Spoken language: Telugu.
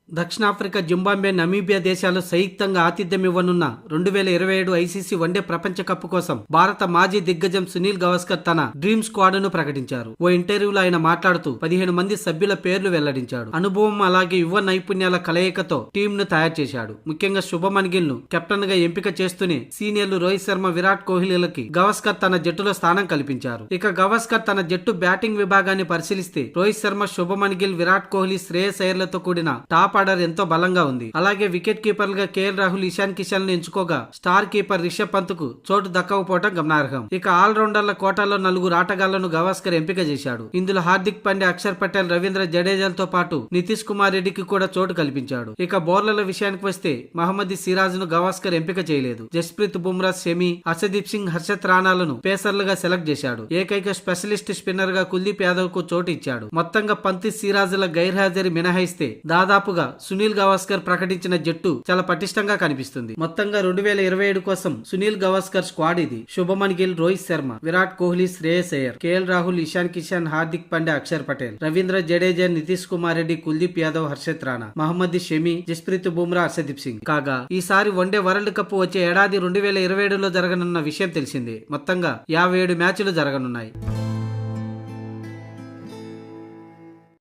దక్షిణాఫ్రికా, జింబాబ్వే, నమీబియా దేశాలు సంయుక్తంగా ఆతిథ్యం ఇవ్వనున్న 2027 ఐసీసీ వన్డే ప్రపంచ కప్ కోసం భారత మాజీ దిగ్గజం సునీల్ గవాస్కర్ తన డ్రీమ్ స్క్వాడ్ ను ప్రకటించారు. ఓ ఇంటర్వ్యూలో ఆయన మాట్లాడుతూ 15 మంది సభ్యుల పేర్లు వెల్లడించాడు. అనుభవం అలాగే యువ నైపుణ్యాల కలయికతో టీం ను తయారు చేశాడు. ముఖ్యంగా శుభమన్ గిల్ ను కెప్టెన్ గా ఎంపిక చేస్తూనే సీనియర్లు రోహిత్ శర్మ, విరాట్ కోహ్లీలకి గవాస్కర్ తన జట్టులో స్థానం కల్పించారు. ఇక గవాస్కర్ తన జట్టు బ్యాటింగ్ విభాగాన్ని పరిశీలిస్తే రోహిత్ శర్మ, శుభమన్ గిల్, విరాట్ కోహ్లీ, శ్రేయస్ అయ్యర్లతో కూడిన టాప్ ఆర్డర్ ఎంతో బలంగా ఉంది. అలాగే వికెట్ కీపర్లుగా కేఎల్ రాహుల్, ఇషాన్ కిషన్ ను ఎంచుకోగా స్టార్ కీపర్ రిషబ్ పంత్ కు చోటు దక్కకపోవడం గమనార్హం. ఇక ఆల్ రౌండర్ల కోటాలో 4 ఆటగాళ్లను గవాస్కర్ ఎంపిక చేశాడు. ఇందులో హార్దిక్ పాండ్యా, అక్షర్ పటేల్, రవీంద్ర జడేజాలతో పాటు నితీష్ కుమార్ రెడ్డికి కూడా చోటు కల్పించాడు. ఇక బౌలర్ల విషయానికి వస్తే మహమ్మద్ సిరాజ్ ను గవాస్కర్ ఎంపిక చేయలేదు. జస్ప్రీత్ బుమ్రా, షమి, హర్షదీప్ సింగ్, హర్షత్ రాణాలను పేసర్లుగా సెలెక్ట్ చేశాడు. ఏకైక స్పెషలిస్ట్ స్పిన్నర్ గా కుల్దీప్ యాదవ్ కు చోటు ఇచ్చాడు. మొత్తంగా పంత్, సిరాజ్ ల గైర్హాజరీ మినహాయిస్తే దాదాపుగా సునీల్ గవాస్కర్ ప్రకటించిన జట్టు చాలా పటిష్టంగా కనిపిస్తుంది. మొత్తంగా 2027 కోసం సునీల్ గవాస్కర్ స్క్వాడ్ ఇది. శుభమన్ గిల్, రోహిత్ శర్మ, విరాట్ కోహ్లీ, శ్రేయస్ అయ్యర్, కేఎల్ రాహుల్, ఇషాన్ కిషన్, హార్దిక్ పాండ్యా, అక్షర్ పటేల్, రవీంద్ర జడేజా, నితీష్ కుమార్ రెడ్డి, కుల్దీప్ యాదవ్, హర్షత్ రాణా, మహమ్మద్ షమి, జస్ప్రీత్ బుమ్రా, హర్షదీప్ సింగ్. కాగా ఈసారి వన్డే వరల్డ్ కప్ వచ్చే ఏడాది 2027లో జరగనున్న విషయం తెలిసిందే. మొత్తంగా 57 మ్యాచ్లు జరగనున్నాయి.